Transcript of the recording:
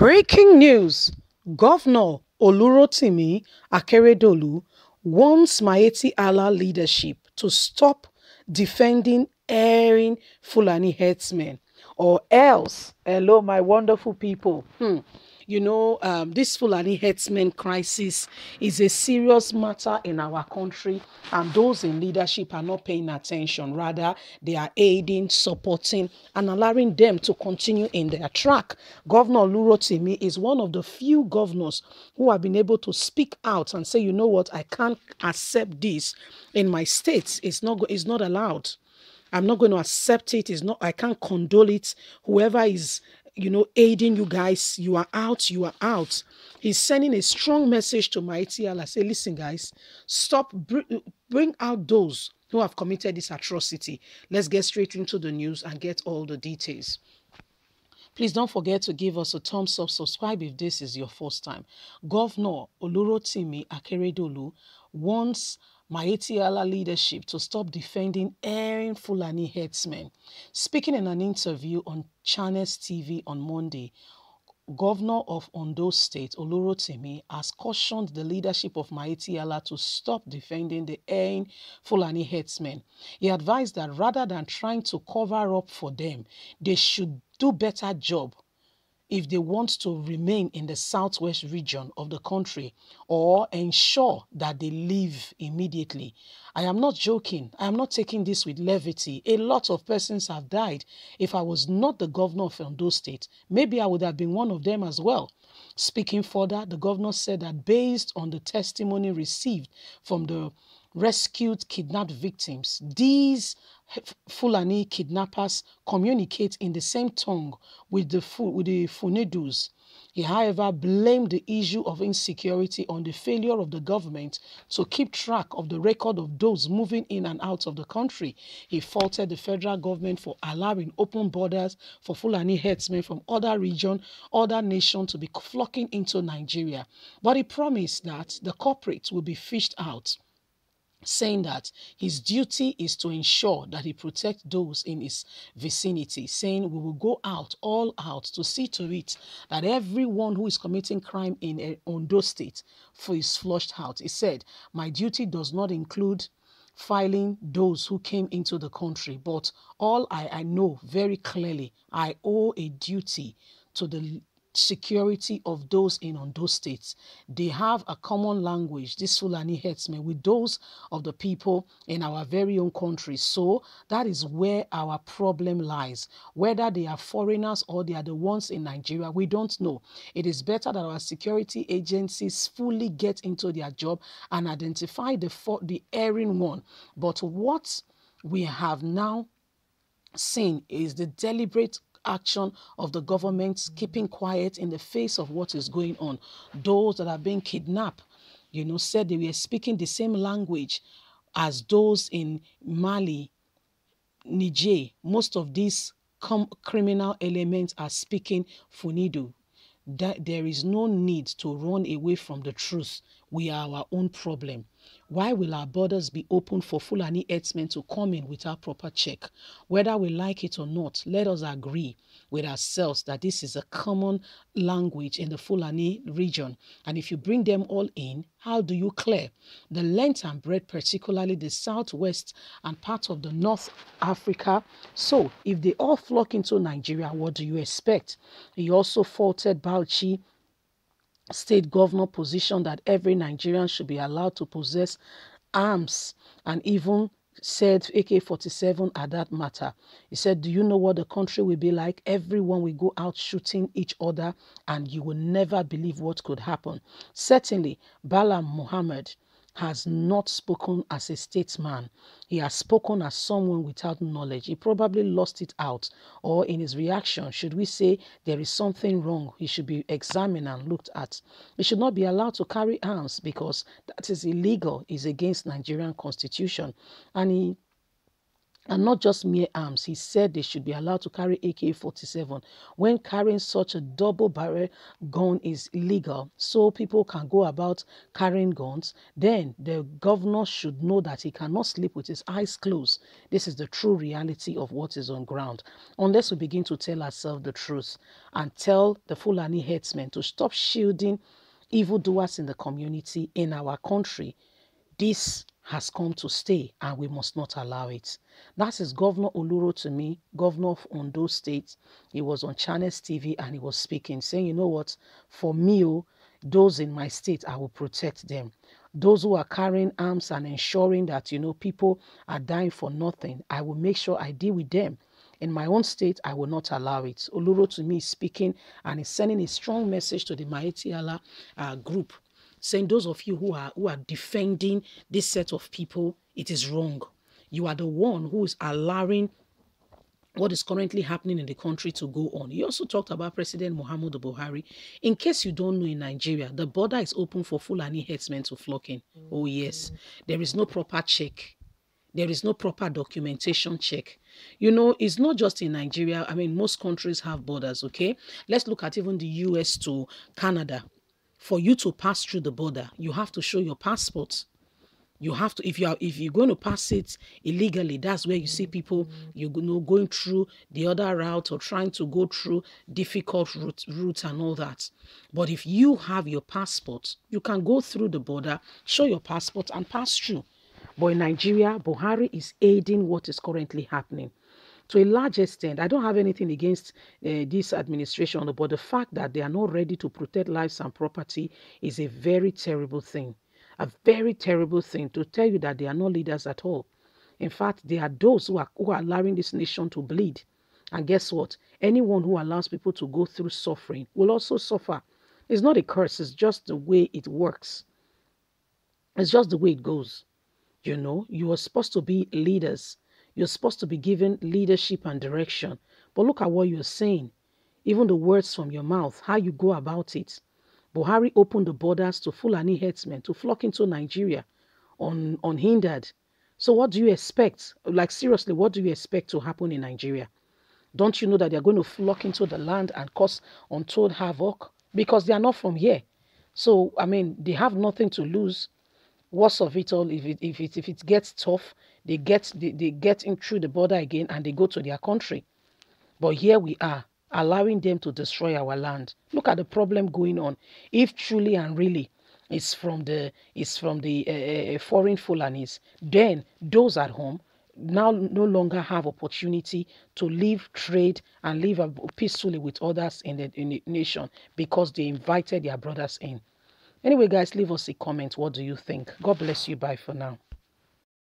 Breaking news: Governor Olurotimi Akeredolu wants Miyetti Allah leadership to stop defending erring Fulani herdsmen, or else, hello, my wonderful people. This Fulani herdsmen crisis is a serious matter in our country, and those in leadership are not paying attention. Rather, they are aiding, supporting, and allowing them to continue in their track. Governor Olurotimi is one of the few governors who have been able to speak out and say, you know what, I can't accept this in my state. It's not allowed. I'm not going to accept it. It's not, I can't condole it. Whoever is, aiding you guys, you are out, you are out. He's sending a strong message to Miyetti Allah. Say, listen, guys, stop, bring out those who have committed this atrocity. Let's get straight into the news and get all the details. Please don't forget to give us a thumbs up, subscribe if this is your first time. Governor Olurotimi Akeredolu wants Miyetti Allah leadership to stop defending erring Fulani herdsmen. Speaking in an interview on Channels TV on Monday, Governor of Ondo State, Olurotimi, has cautioned the leadership of Miyetti Allah to stop defending the erring Fulani herdsmen. He advised that rather than trying to cover up for them, they should do better job if they want to remain in the southwest region of the country, or ensure that they leave immediately. I am not joking. I am not taking this with levity. A lot of persons have died. If I was not the governor of Ondo State, maybe I would have been one of them as well. Speaking further, the governor said that based on the testimony received from the rescued kidnapped victims, these Fulani kidnappers communicate in the same tongue with the Funidus. He, however, blamed the issue of insecurity on the failure of the government to keep track of the record of those moving in and out of the country. He faulted the federal government for allowing open borders for Fulani herdsmen from other regions, other nations to be flocking into Nigeria. But he promised that the culprits will be fished out, saying that his duty is to ensure that he protects those in his vicinity, saying we will go out, all out, to see to it that everyone who is committing crime in Ondo State is flushed out. He said, my duty does not include filing those who came into the country, but all I know very clearly, I owe a duty to the security of those in Ondo States. They have a common language, this Fulani herdsmen, with those of the people in our very own country. So that is where our problem lies. Whether they are foreigners or they are the ones in Nigeria, we don't know. It is better that our security agencies fully get into their job and identify the erring one. But what we have now seen is the deliberate action of the government keeping quiet in the face of what is going on. Those that are being kidnapped, said they were speaking the same language as those in Mali, Niger. Most of these criminal elements are speaking Funidu. That there is no need to run away from the truth. We are our own problem. Why will our borders be open for Fulani herdsmen to come in without proper check? Whether we like it or not, let us agree with ourselves that this is a common language in the Fulani region. And if you bring them all in, how do you clear the length and breadth, particularly the southwest and part of the North Africa? So if they all flock into Nigeria, what do you expect? He also faulted Bauchi state governor position that every Nigerian should be allowed to possess arms, and even said AK-47 at that matter. He said, do you know what the country will be like? Everyone will go out shooting each other and you will never believe what could happen. Certainly, Bala Muhammad has not spoken as a statesman. He has spoken as someone without knowledge. He probably lost it out, or in his reaction, should we say there is something wrong, he should be examined and looked at. He should not be allowed to carry arms because that is illegal. It's against Nigerian constitution. And he And not just mere arms. He said they should be allowed to carry AK-47 when carrying such a double barrel gun is illegal. So people can go about carrying guns. Then the governor should know that he cannot sleep with his eyes closed. This is the true reality of what is on ground. Unless we begin to tell ourselves the truth and tell the Fulani headsmen to stop shielding evildoers in the community in our country, this has come to stay and we must not allow it. That is Governor Olurotimi, Governor of Ondo State. He was on Channels TV and he was speaking, saying, you know what, for me, those in my state, I will protect them. Those who are carrying arms and ensuring that, people are dying for nothing, I will make sure I deal with them. In my own state, I will not allow it. Olurotimi is speaking and is sending a strong message to the Miyetti Allah group, saying those of you who are defending this set of people, it is wrong. You are the one who is allowing what is currently happening in the country to go on. He also talked about President Muhammadu Buhari. In case you don't know, in Nigeria, the border is open for Fulani herdsmen to flock in. Oh yes, there is no proper check. There is no proper documentation check. It's not just in Nigeria. I mean, most countries have borders, okay? Let's look at even the US to Canada. For you to pass through the border, you have to show your passport. You have to, if you're going to pass it illegally, that's where you see people, going through the other route or trying to go through difficult routes and all that. But if you have your passport, you can go through the border, show your passport and pass through. But in Nigeria, Buhari is aiding what is currently happening. To a large extent, I don't have anything against this administration, but the fact that they are not ready to protect lives and property is a very terrible thing. A very terrible thing, to tell you that they are not leaders at all. In fact, they are those who are allowing this nation to bleed. And guess what? Anyone who allows people to go through suffering will also suffer. It's not a curse. It's just the way it works. It's just the way it goes. You are supposed to be leaders. You're supposed to be given leadership and direction. But look at what you're saying. Even the words from your mouth, how you go about it. Buhari opened the borders to Fulani herdsmen to flock into Nigeria unhindered. So what do you expect? Like, seriously, what do you expect to happen in Nigeria? Don't you know that they're going to flock into the land and cause untold havoc? Because they are not from here. So, I mean, they have nothing to lose. Worst of it all, if it gets tough, they get in through the border again and they go to their country. But here we are, allowing them to destroy our land. Look at the problem going on. If truly and really it's from the foreign Fulanis, then those at home now no longer have opportunity to live, trade, and live peacefully with others in the nation because they invited their brothers in. Anyway, guys, leave us a comment. What do you think? God bless you. Bye for now.